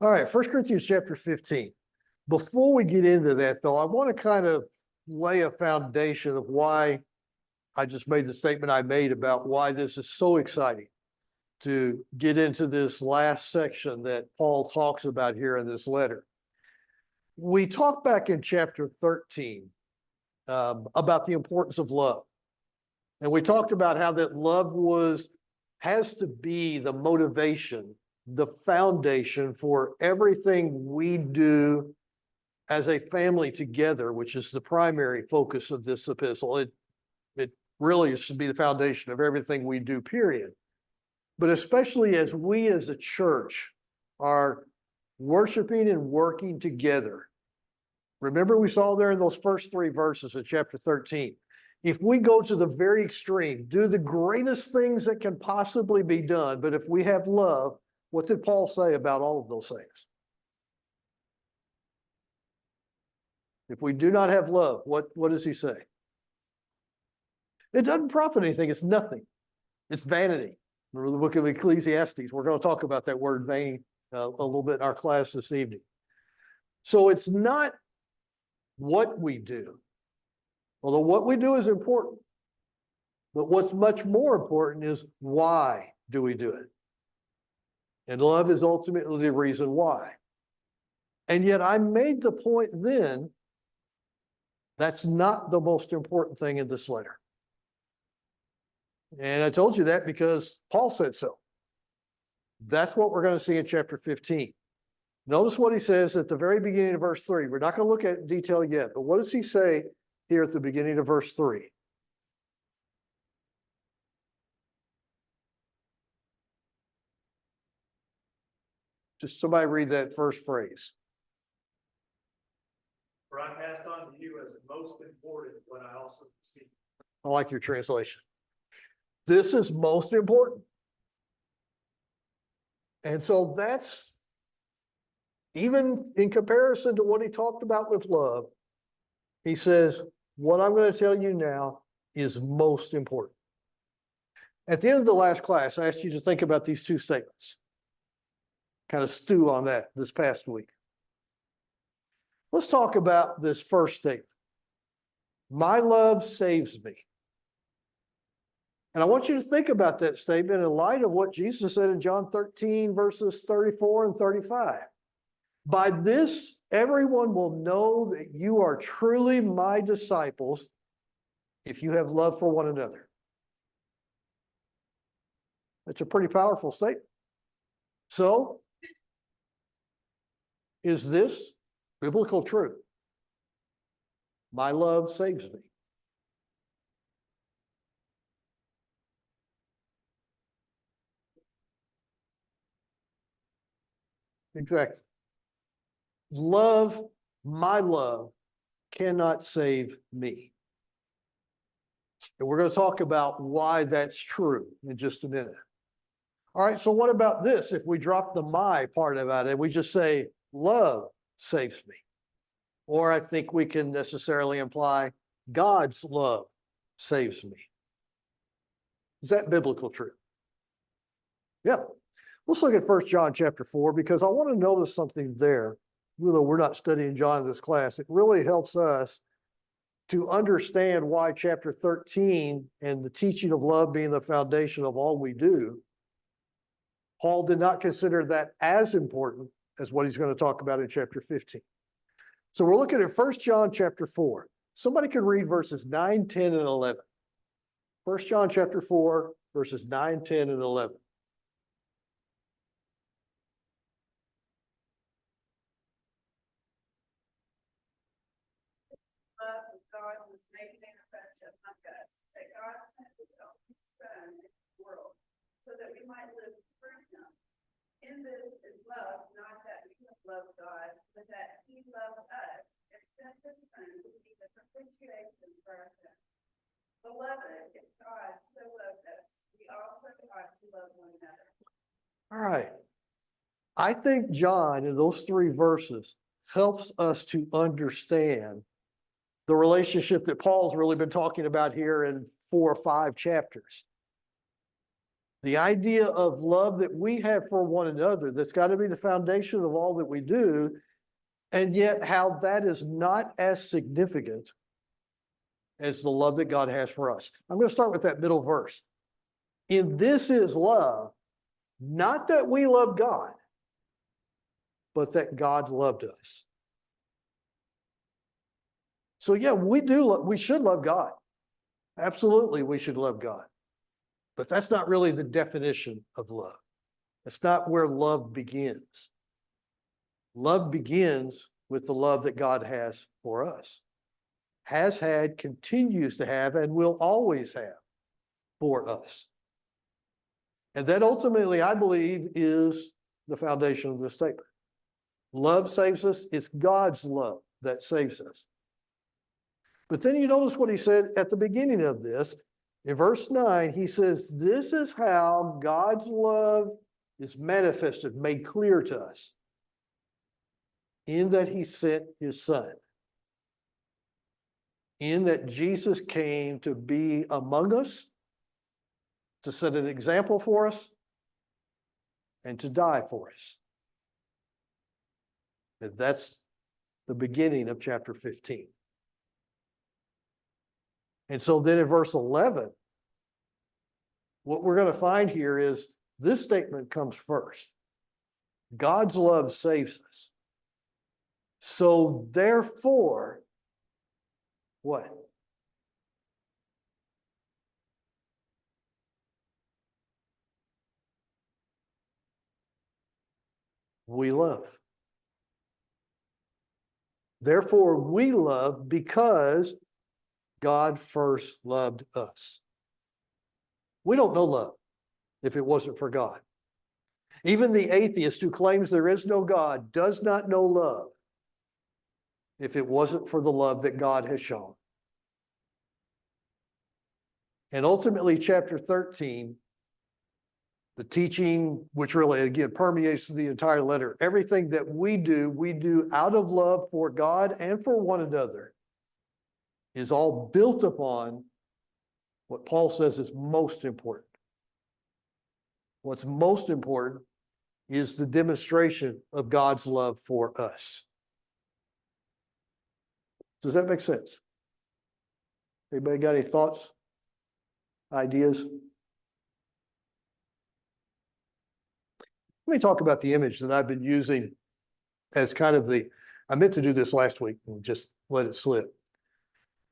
All right, 1 Corinthians chapter 15. Before we get into that, though, I want to kind of lay a foundation of why I just made the statement I made about why this is so exciting to get into this last section that Paul talks about here in this letter. We talked back in chapter 13 about the importance of love. And we talked about how that love has to be the motivation, the foundation for everything we do as a family together, which is the primary focus of this epistle. It really should be the foundation of everything we do, period. But especially as we as a church are worshiping and working together. Remember, we saw there in those first 3 verses of chapter 13. If we go to the very extreme, do the greatest things that can possibly be done, but if we have love, what did Paul say about all of those things? If we do not have love, what does he say? It doesn't profit anything. It's nothing. It's vanity. Remember the book of Ecclesiastes. We're going to talk about that word vain a little bit in our class this evening. So it's not what we do, although what we do is important. But what's much more important is why do we do it? And love is ultimately the reason why. And yet I made the point then, that's not the most important thing in this letter. And I told you that because Paul said so. That's what we're going to see in chapter 15. Notice what he says at the very beginning of verse 3. We're not going to look at detail yet, but what does he say here at the beginning of verse 3? Just somebody read that first phrase. For I passed on to you as most important what I also received. I like your translation. This is most important. And so that's, even in comparison to what he talked about with love, he says, what I'm going to tell you now is most important. At the end of the last class, I asked you to think about these 2 statements. Kind of stew on that this past week. Let's talk about this first statement. My love saves me. And I want you to think about that statement in light of what Jesus said in John 13, verses 34 and 35. By this, everyone will know that you are truly my disciples if you have love for one another. That's a pretty powerful statement. So, is this biblical truth? My love saves me. Exactly. Love, my love, cannot save me. And we're going to talk about why that's true in just a minute. All right, so what about this? If we drop the my part about it, we just say, love saves me. Or I think we can necessarily imply God's love saves me. Is that biblical truth? Yeah. Let's look at 1 John chapter 4, because I want to notice something there. Even though we're not studying John in this class, it really helps us to understand why chapter 13 and the teaching of love being the foundation of all we do, Paul did not consider that as important as what he's going to talk about in chapter 15. So we're looking at 1 John chapter 4. Somebody could read verses 9, 10, and 11. 1 John chapter 4, verses 9, 10, and 11. Love of God was made manifest among us, that God sent his only Son into the world, so that we might live through him. In this is love, not that we have loved God, but that he loved us and sent his Son to be the propitiation for our sins. Beloved, if God so loved us, we also ought to love one another. All right. I think John in those 3 verses helps us to understand the relationship that Paul's really been talking about here in 4 or 5 chapters. The idea of love that we have for one another, that's got to be the foundation of all that we do, and yet how that is not as significant as the love that God has for us. I'm going to start with that middle verse. In this is love, not that we love God, but that God loved us. So yeah, we should love God. Absolutely, we should love God. But that's not really the definition of love. That's not where love begins. Love begins with the love that God has for us, has had, continues to have, and will always have for us. And that ultimately, I believe, is the foundation of this statement. Love saves us. It's God's love that saves us. But then you notice what he said at the beginning of this. In verse 9, he says, this is how God's love is manifested, made clear to us, in that he sent his son, in that Jesus came to be among us, to set an example for us, and to die for us. And that's the beginning of chapter 15. And so then in verse 11, what we're going to find here is this statement comes first. God's love saves us. So therefore, what? We love. Therefore, we love because God first loved us. We don't know love if it wasn't for God. Even the atheist who claims there is no God does not know love if it wasn't for the love that God has shown. And ultimately, chapter 13, the teaching, which really, again, permeates the entire letter, everything that we do out of love for God and for one another, is all built upon what Paul says is most important. What's most important is the demonstration of God's love for us. Does that make sense? Anybody got any thoughts, ideas? Let me talk about the image that I've been using as kind of I meant to do this last week and just let it slip.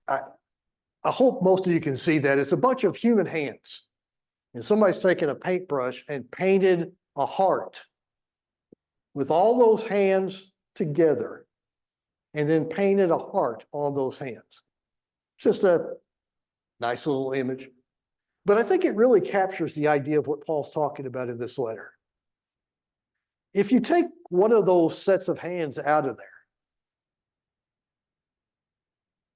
I hope most of you can see that. It's a bunch of human hands. And somebody's taken a paintbrush and painted a heart with all those hands together, and then painted a heart on those hands. Just a nice little image. But I think it really captures the idea of what Paul's talking about in this letter. If you take one of those sets of hands out of there,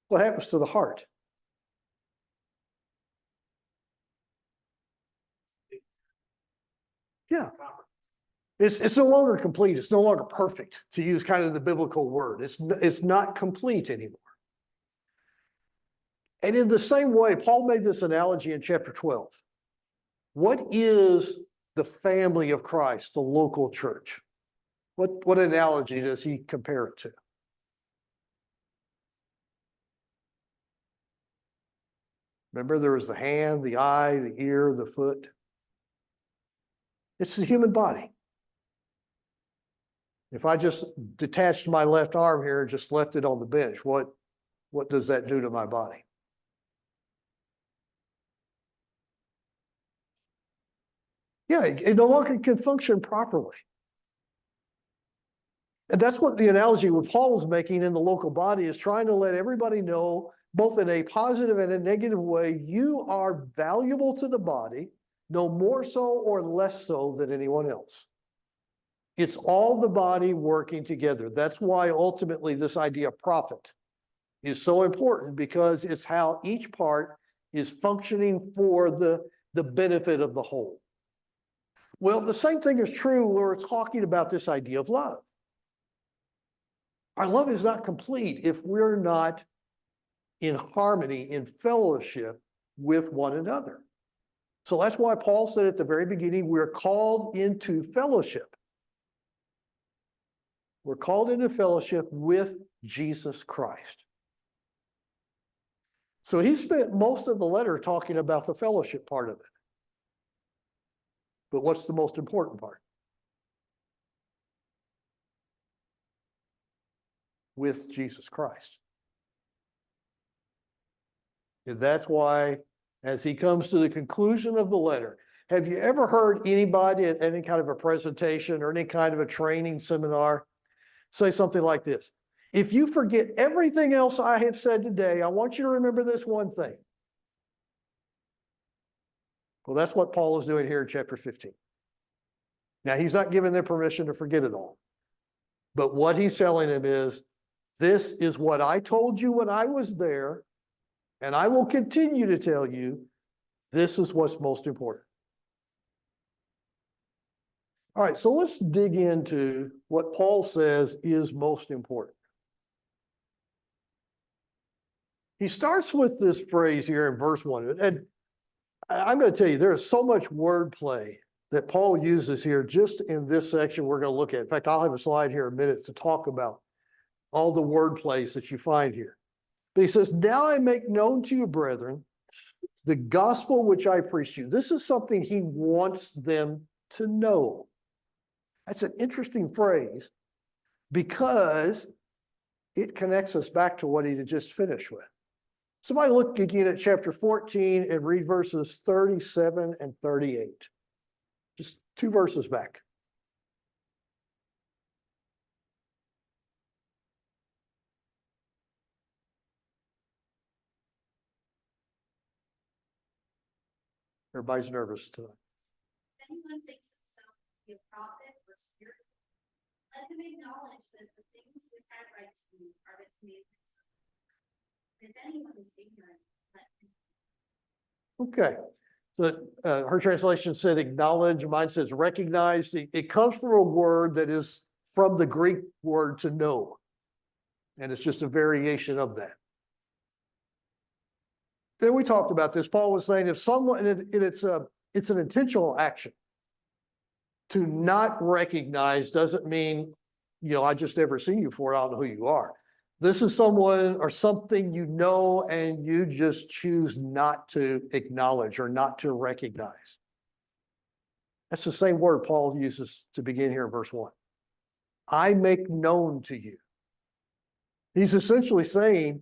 what happens to the heart? Yeah. It's no longer complete. It's no longer perfect, to use kind of the biblical word. It's not complete anymore. And in the same way, Paul made this analogy in chapter 12. What is the family of Christ, the local church? What analogy does he compare it to? Remember, there was the hand, the eye, the ear, the foot. It's the human body. If I just detached my left arm here and just left it on the bench, what does that do to my body? Yeah, it no longer can function properly. And that's what the analogy what Paul is making in the local body is, trying to let everybody know, both in a positive and a negative way, you are valuable to the body, no more so or less so than anyone else. It's all the body working together. That's why ultimately this idea of profit is so important, because it's how each part is functioning for the benefit of the whole. Well, the same thing is true when we're talking about this idea of love. Our love is not complete if we're not in harmony, in fellowship with one another. So that's why Paul said at the very beginning, we're called into fellowship. We're called into fellowship with Jesus Christ. So he spent most of the letter talking about the fellowship part of it. But what's the most important part? With Jesus Christ. And that's why, as he comes to the conclusion of the letter, have you ever heard anybody at any kind of a presentation or any kind of a training seminar say something like this? If you forget everything else I have said today, I want you to remember this one thing. Well, that's what Paul is doing here in chapter 15. Now, he's not giving them permission to forget it all. But what he's telling them is, this is what I told you when I was there, and I will continue to tell you, this is what's most important. All right, so let's dig into what Paul says is most important. He starts with this phrase here in verse 1. And I'm going to tell you, there is so much wordplay that Paul uses here just in this section we're going to look at. In fact, I'll have a slide here in a minute to talk about all the wordplays that you find here. But he says, now I make known to you, brethren, the gospel which I preached to you. This is something he wants them to know. That's an interesting phrase because it connects us back to what he had just finished with. Somebody look again at chapter 14 and read verses 37 and 38. Just 2 verses back. Everybody's nervous tonight. If anyone thinks himself to be a prophet or spiritual, let him acknowledge that the things which I write to you are the commandments. If anyone is ignorant, let him. Okay. So her translation said acknowledge. Mine says recognize. It comes from a word that is from the Greek word to know. And it's just a variation of that. Then we talked about this. Paul was saying if someone, it's an intentional action. To not recognize doesn't mean, I just never seen you before. I don't know who you are. This is someone or something you know and you just choose not to acknowledge or not to recognize. That's the same word Paul uses to begin here in verse 1. I make known to you. He's essentially saying,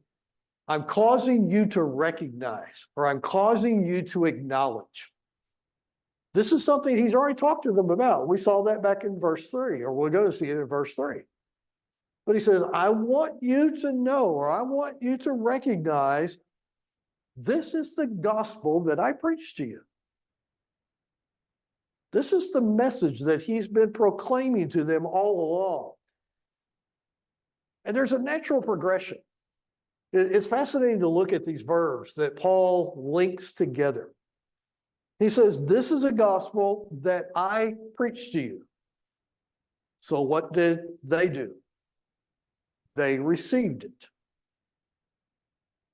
I'm causing you to recognize, or I'm causing you to acknowledge. This is something he's already talked to them about. We saw that back in verse 3, or we're going to see it in verse 3. But he says, I want you to know, or I want you to recognize, this is the gospel that I preached to you. This is the message that he's been proclaiming to them all along. And there's a natural progression. It's fascinating to look at these verbs that Paul links together. He says, this is a gospel that I preached to you. So what did they do? They received it.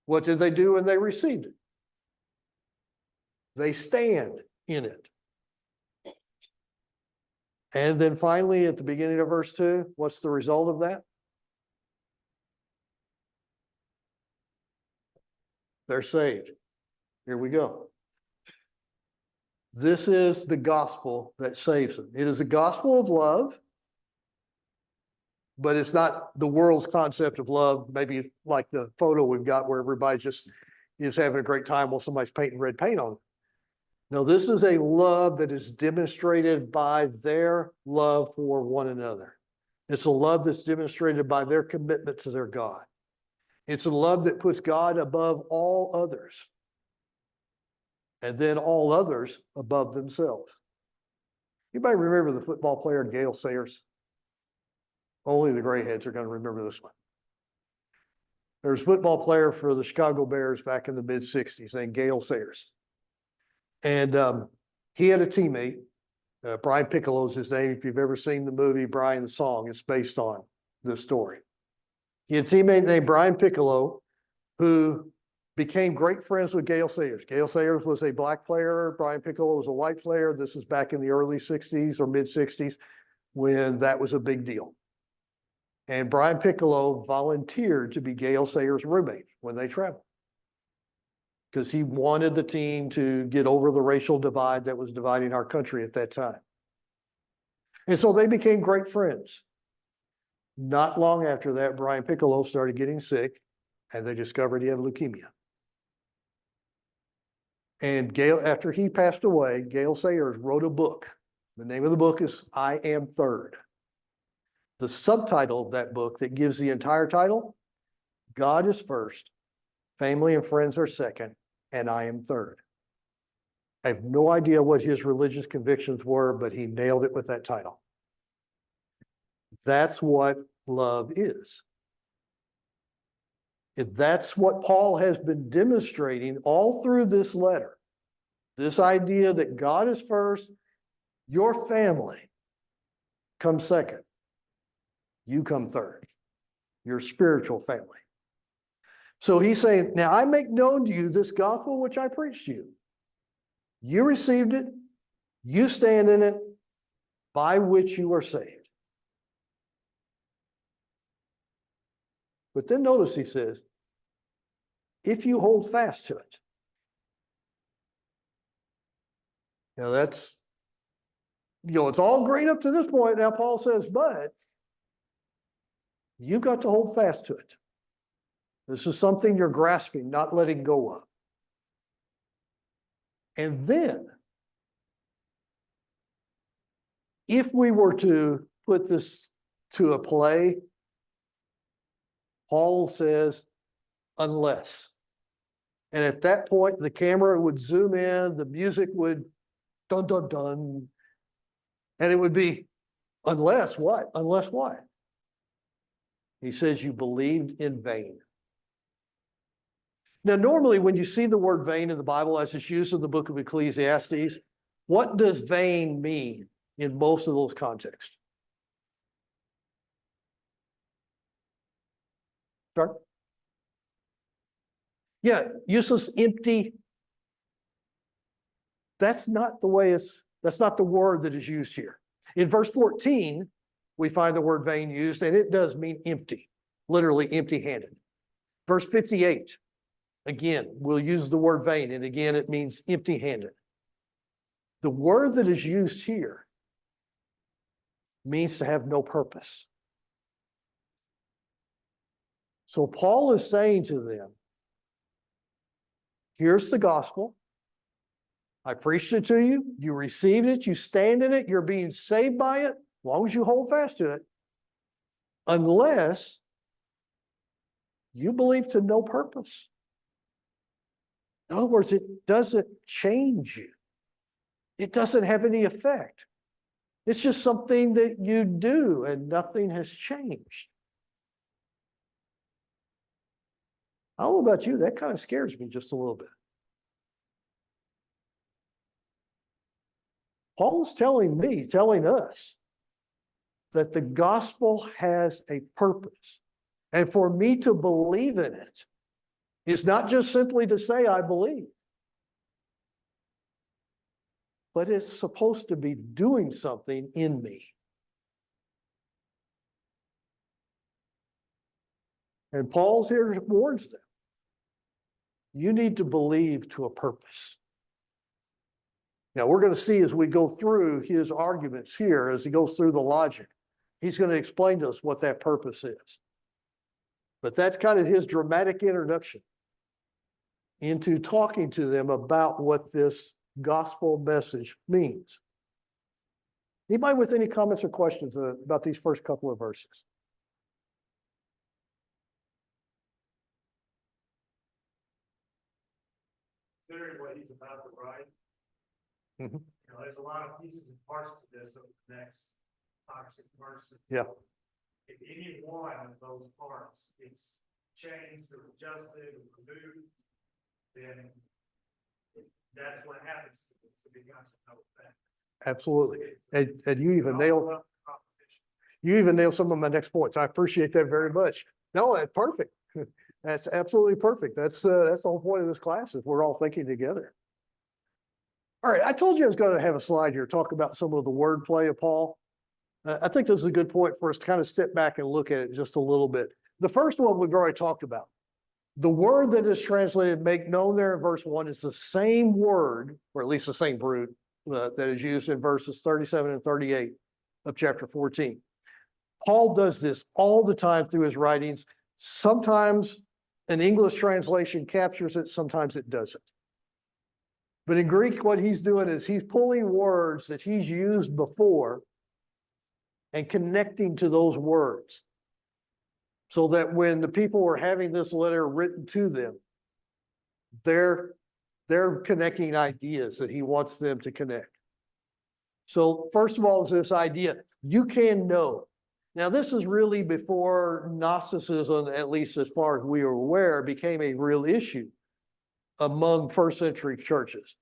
What did they do when they received it? They stand in it. And then finally, at the beginning of verse 2, what's the result of that? They're saved. Here we go. This is the gospel that saves them. It is a gospel of love, but it's not the world's concept of love, maybe like the photo we've got where everybody just is having a great time while somebody's painting red paint on them. No, this is a love that is demonstrated by their love for one another. It's a love that's demonstrated by their commitment to their God. It's a love that puts God above all others, and then all others above themselves. Anybody remember the football player Gale Sayers? Only the gray heads are going to remember this one. There was a football player for the Chicago Bears back in the mid-'60s named Gale Sayers. And he had a teammate, Brian Piccolo is his name. If you've ever seen the movie Brian the Song, it's based on this story. He had a teammate named Brian Piccolo who became great friends with Gale Sayers. Gale Sayers was a black player. Brian Piccolo was a white player. This is back in the early 60s or mid 60s when that was a big deal. And Brian Piccolo volunteered to be Gale Sayers' roommate when they traveled, because he wanted the team to get over the racial divide that was dividing our country at that time. And so they became great friends. Not long after that, Brian Piccolo started getting sick, and they discovered he had leukemia. And Gale, after he passed away, Gale Sayers wrote a book. The name of the book is I Am Third. The subtitle of that book that gives the entire title, God is first, family and friends are second, and I am third. I have no idea what his religious convictions were, but he nailed it with that title. That's what love is. If that's what Paul has been demonstrating all through this letter, this idea that God is first, your family comes second, you come third, your spiritual family. So he's saying, now I make known to you this gospel which I preached to you. You received it, you stand in it, by which you are saved. But then notice he says, if you hold fast to it. Now that's, it's all great up to this point. Now Paul says, but you've got to hold fast to it. This is something you're grasping, not letting go of. And then, if we were to put this to a play, Paul says, unless. And at that point, the camera would zoom in, the music would dun, dun, dun. And it would be, unless what? Unless what? He says, you believed in vain. Now, normally when you see the word vain in the Bible as it's used in the book of Ecclesiastes, what does vain mean in most of those contexts? Start. Yeah, useless, empty. That's not the way that's not the word that is used here. In verse 14, we find the word vain used, and it does mean empty, literally empty-handed. Verse 58, again, we'll use the word vain, and again, it means empty-handed. The word that is used here means to have no purpose. So Paul is saying to them, here's the gospel. I preached it to you. You received it. You stand in it. You're being saved by it, as long as you hold fast to it. Unless you believe to no purpose. In other words, it doesn't change you. It doesn't have any effect. It's just something that you do and nothing has changed. I don't know about you, that kind of scares me just a little bit. Paul's telling us that the gospel has a purpose. And for me to believe in it is not just simply to say I believe, but it's supposed to be doing something in me. And Paul's here warns them. You need to believe to a purpose. Now, we're going to see as we go through his arguments here, as he goes through the logic, he's going to explain to us what that purpose is. But that's kind of his dramatic introduction into talking to them about what this gospel message means. Anybody with any comments or questions about these first couple of verses? Considering what he's about to write, Mhm. There's a lot of pieces and parts to this over the next 5-6 verses. Yeah. If any one of those parts is changed or adjusted or removed, then that's what happens to it. It becomes no effect. Absolutely. And you even nailed some of my next points. I appreciate that very much. No, that's perfect. That's absolutely perfect. That's the whole point of this class is we're all thinking together. All right, I told you I was going to have a slide here, talk about some of the wordplay of Paul. I think this is a good point for us to kind of step back and look at it just a little bit. The first one we've already talked about. The word that is translated make known there in verse 1 is the same word, or at least the same root that is used in verses 37 and 38 of chapter 14. Paul does this all the time through his writings. Sometimes an English translation captures it, sometimes it doesn't. But in Greek, what he's doing is he's pulling words that he's used before and connecting to those words, so that when the people were having this letter written to them, they're connecting ideas that he wants them to connect. So first of all, is this idea, you can know. Now, this is really before Gnosticism, at least as far as we are aware, became a real issue among first century churches.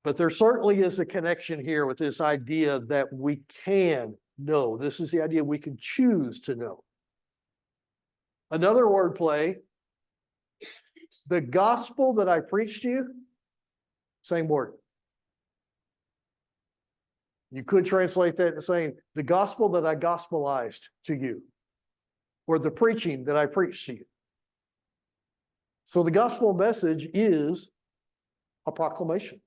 But there certainly is a connection here with this idea that we can know. This is the idea we can choose to know. Another wordplay, the gospel that I preached to you, same word. You could translate that as saying the gospel that I gospelized to you, or the preaching that I preached to you. So the gospel message is a proclamation.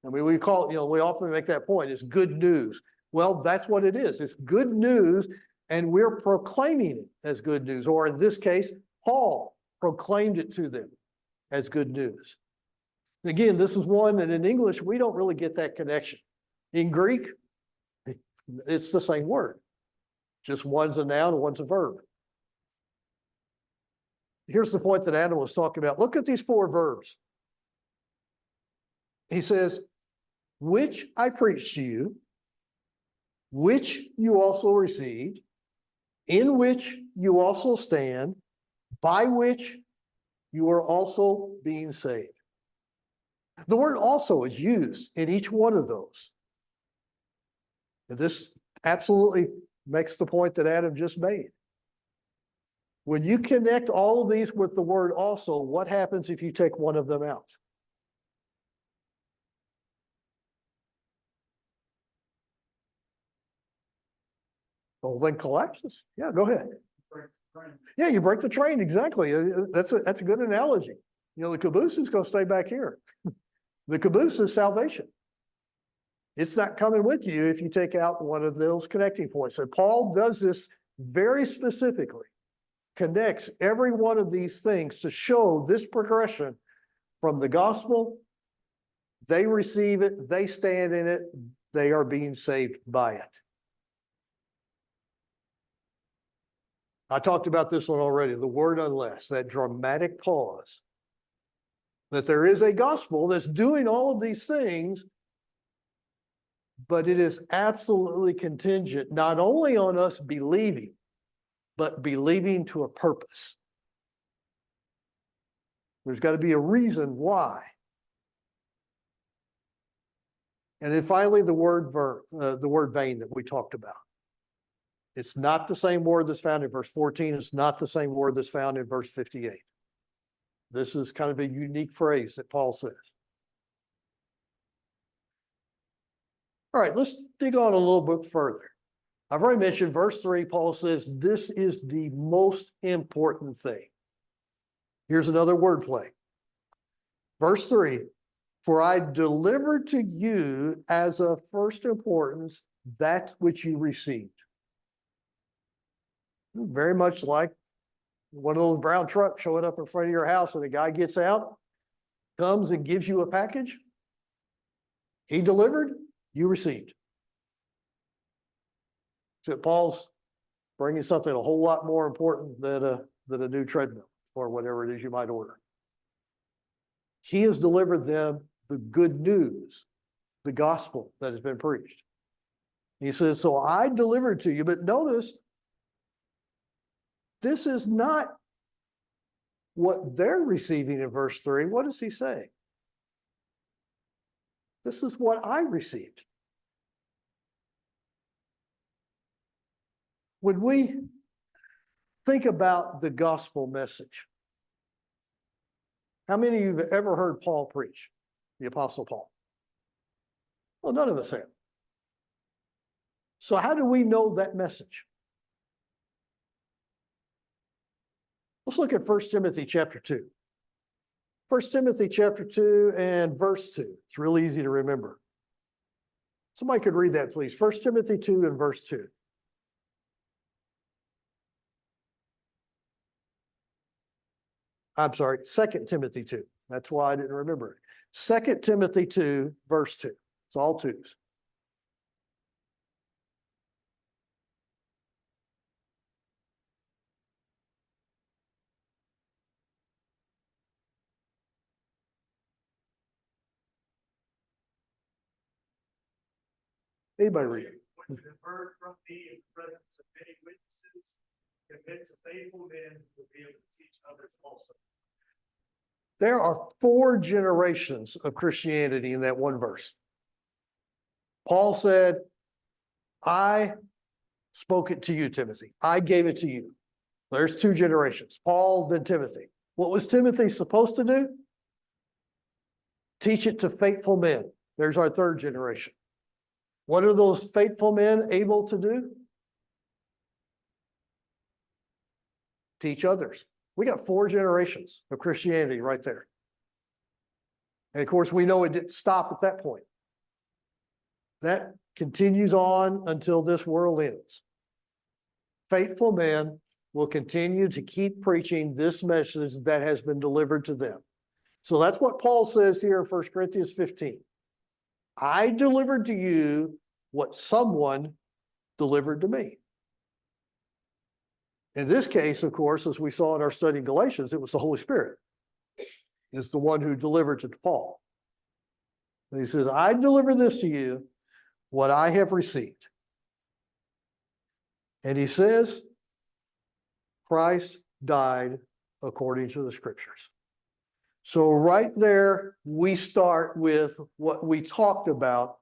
I mean, we call it, we often make that point, it's good news. Well, that's what it is. It's good news, and we're proclaiming it as good news. Or in this case, Paul proclaimed it to them as good news. Again, this is one that in English, we don't really get that connection. In Greek, it's the same word. Just one's a noun, one's a verb. Here's the point that Adam was talking about. Look at these four verbs. He says, which I preached to you, which you also received, in which you also stand, by which you are also being saved. The word also is used in each one of those. And this absolutely makes the point that Adam just made. When you connect all of these with the word also, what happens if you take one of them out? The whole thing collapses. Yeah, go ahead. Yeah, you break the train, exactly. That's a good analogy. The caboose is going to stay back here. The caboose is salvation. It's not coming with you if you take out one of those connecting points. And Paul does this very specifically, connects every one of these things to show this progression from the gospel. They receive it, they stand in it, they are being saved by it. I talked about this one already, the word unless, that dramatic pause. That there is a gospel that's doing all of these things, but it is absolutely contingent not only on us believing, but believing to a purpose. There's got to be a reason why. And then finally, the word vain that we talked about. It's not the same word that's found in verse 14. It's not the same word that's found in verse 58. This is kind of a unique phrase that Paul says. All right, let's dig on a little bit further. I've already mentioned verse 3, Paul says, this is the most important thing. Here's another wordplay. Verse 3, for I delivered to you as of first importance that which you received. Very much like one of those brown trucks showing up in front of your house and the guy gets out, comes and gives you a package. He delivered, you received. So Paul's bringing something a whole lot more important than a new treadmill or whatever it is you might order. He has delivered them the good news, the gospel that has been preached. He says, so I delivered to you, but notice, this is not what they're receiving in verse 3. What does he say? This is what I received. When we think about the gospel message. How many of you have ever heard Paul preach, the Apostle Paul? Well, none of us have. So how do we know that message? Let's look at 1 Timothy chapter 2. 1 Timothy chapter 2 and verse 2. It's really easy to remember. Somebody could read that, please. 1 Timothy 2 and verse 2. I'm sorry, 2 Timothy 2. That's why I didn't remember it. 2 Timothy 2, verse 2. It's all twos. Anybody read it? What you have heard from me in the presence of many witnesses, convince faithful men who will be able to teach others also. There are 4 generations of Christianity in that one verse. Paul said, I spoke it to you, Timothy. I gave it to you. There's 2 generations, Paul, then Timothy. What was Timothy supposed to do? Teach it to faithful men. There's our 3rd generation. What are those faithful men able to do? Teach others. We got 4 generations of Christianity right there. And of course, we know it didn't stop at that point. That continues on until this world ends. Faithful men will continue to keep preaching this message that has been delivered to them. So that's what Paul says here in 1 Corinthians 15. I delivered to you what someone delivered to me. In this case, of course, as we saw in our study in Galatians, it was the Holy Spirit is the one who delivered to Paul. And he says, I deliver this to you, what I have received. And he says, Christ died according to the scriptures. So right there, we start with what we talked about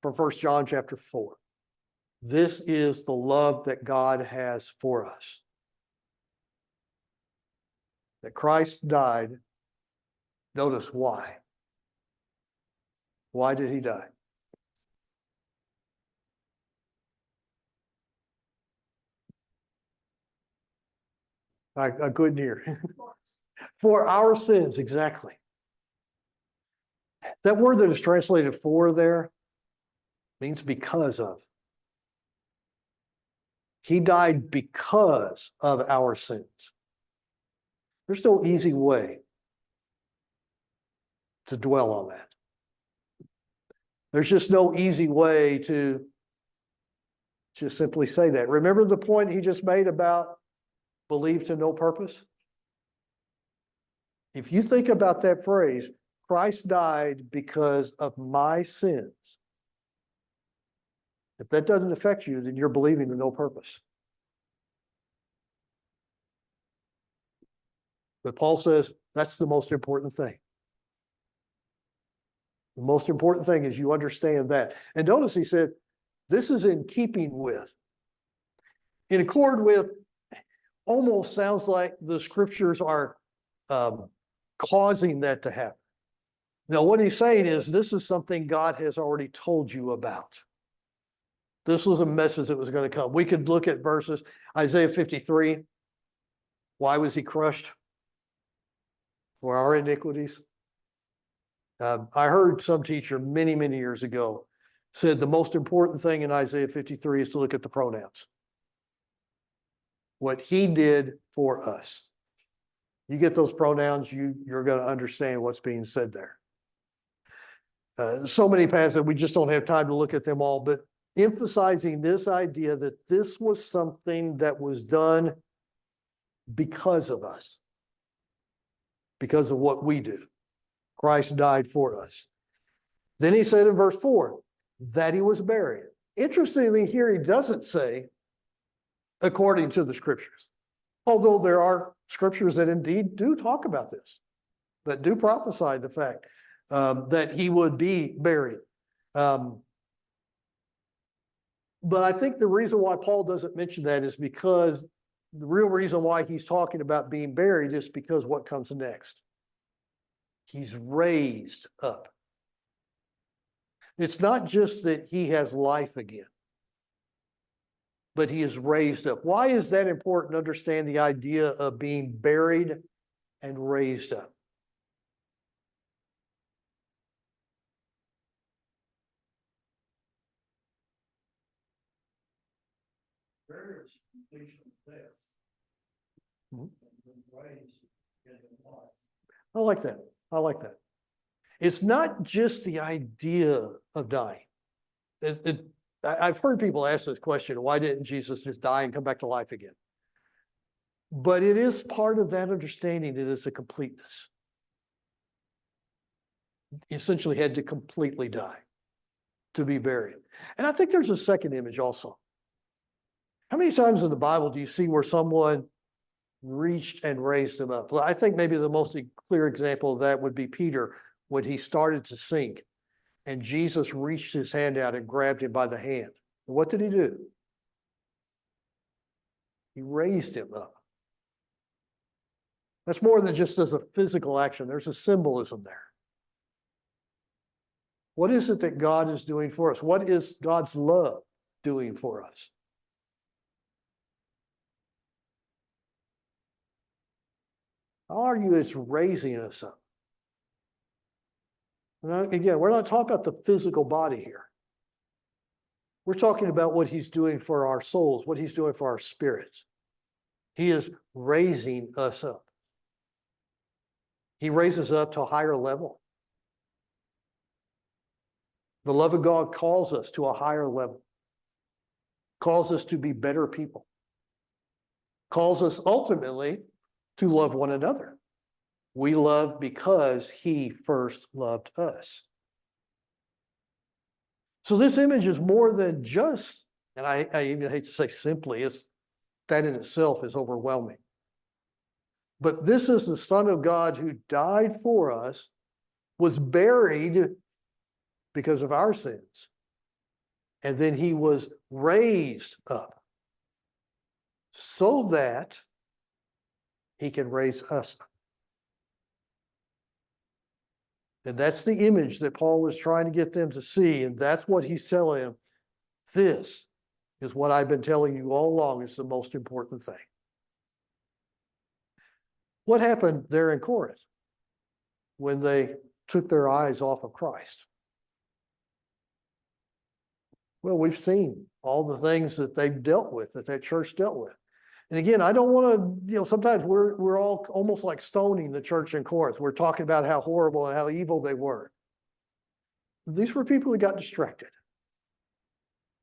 from 1 John chapter 4. This is the love that God has for us. That Christ died. Notice why. Why did he die? I couldn't hear. For our sins, exactly. That word that is translated for there means because of. He died because of our sins. There's no easy way to dwell on that. There's just no easy way to just simply say that. Remember the point he just made about believe to no purpose? If you think about that phrase, Christ died because of my sins. If that doesn't affect you, then you're believing to no purpose. But Paul says that's the most important thing. The most important thing is you understand that. And notice he said, this is in keeping with, in accord with, almost sounds like the scriptures are causing that to happen. Now, what he's saying is this is something God has already told you about. This was a message that was going to come. We could look at verses, Isaiah 53. Why was he crushed? For our iniquities. I heard some teacher many, many years ago said the most important thing in Isaiah 53 is to look at the pronouns. What he did for us. You get those pronouns, you're going to understand what's being said there. So many passages, we just don't have time to look at them all, but emphasizing this idea that this was something that was done because of us, because of what we do. Christ died for us. Then he said in verse 4 that he was buried. Interestingly, here he doesn't say according to the scriptures, although there are scriptures that indeed do talk about this, that do prophesy the fact that he would be buried. But I think the reason why Paul doesn't mention that is because the real reason why he's talking about being buried is because what comes next? He's raised up. It's not just that he has life again, but he is raised up. Why is that important to understand the idea of being buried and raised up? Burial is completion of death. Mhm. And raised is life. I like that. I like that. It's not just the idea of dying. I've heard people ask this question, why didn't Jesus just die and come back to life again? But it is part of that understanding that it's a completeness. He essentially had to completely die to be buried. And I think there's a second image also. How many times in the Bible do you see where someone reached and raised him up? Well, I think maybe the most clear example of that would be Peter when he started to sink and Jesus reached his hand out and grabbed him by the hand. And what did he do? He raised him up. That's more than just as a physical action. There's a symbolism there. What is it that God is doing for us? What is God's love doing for us? I'll argue it's raising us up. Now, again, we're not talking about the physical body here. We're talking about what he's doing for our souls, what he's doing for our spirits. He is raising us up. He raises up to a higher level. The love of God calls us to a higher level, calls us to be better people, calls us ultimately to love one another. We love because he first loved us. So this image is more than just, and I even hate to say simply, it's that in itself is overwhelming. But this is the Son of God who died for us, was buried because of our sins, and then he was raised up so that he can raise us up. And that's the image that Paul was trying to get them to see. And that's what he's telling them. This is what I've been telling you all along is the most important thing. What happened there in Corinth when they took their eyes off of Christ? Well, we've seen all the things that they've dealt with, that church dealt with. And again, I don't want to, sometimes we're all almost like stoning the church in Corinth. We're talking about how horrible and how evil they were. These were people who got distracted.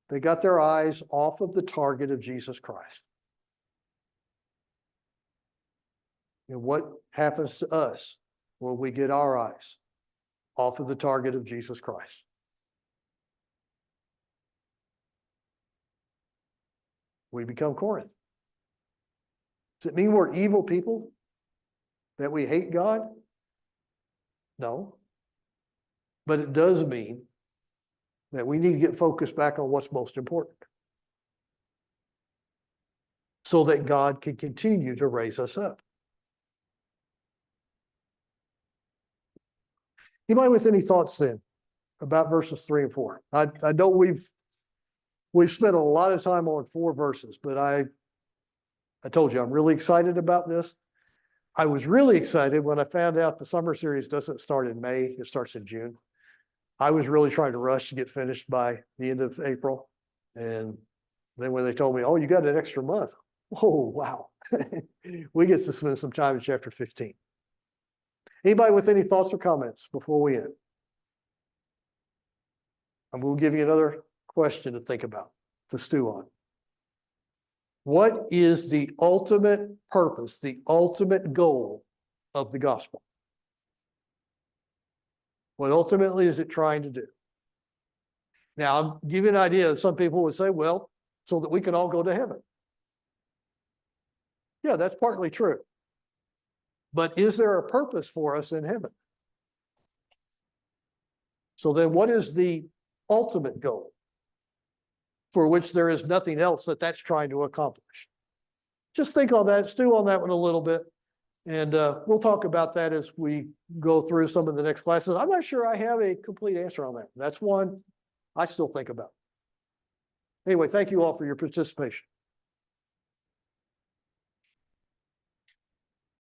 They got their eyes off of the target of Jesus Christ. And what happens to us when we get our eyes off of the target of Jesus Christ? We become Corinth. Does it mean we're evil people? That we hate God? No. But it does mean that we need to get focused back on what's most important, so that God can continue to raise us up. Anybody with any thoughts then about verses 3 and 4? I know we've spent a lot of time on 4 verses, but I told you I'm really excited about this. I was really excited when I found out the summer series doesn't start in May, it starts in June. I was really trying to rush to get finished by the end of April. And then when they told me, oh, you got an extra month. Oh, wow. We get to spend some time in chapter 15. Anybody with any thoughts or comments before we end? I'm going to give you another question to think about, to stew on. What is the ultimate purpose, the ultimate goal of the gospel? What ultimately is it trying to do? Now, I'll give you an idea. Some people would say, well, so that we can all go to heaven. Yeah, that's partly true. But is there a purpose for us in heaven? So then what is the ultimate goal for which there is nothing else that's trying to accomplish? just think on that, stew on that one a little bit. And we'll talk about that as we go through some of the next classes. I'm not sure I have a complete answer on that. That's one I still think about. Anyway, thank you all for your participation.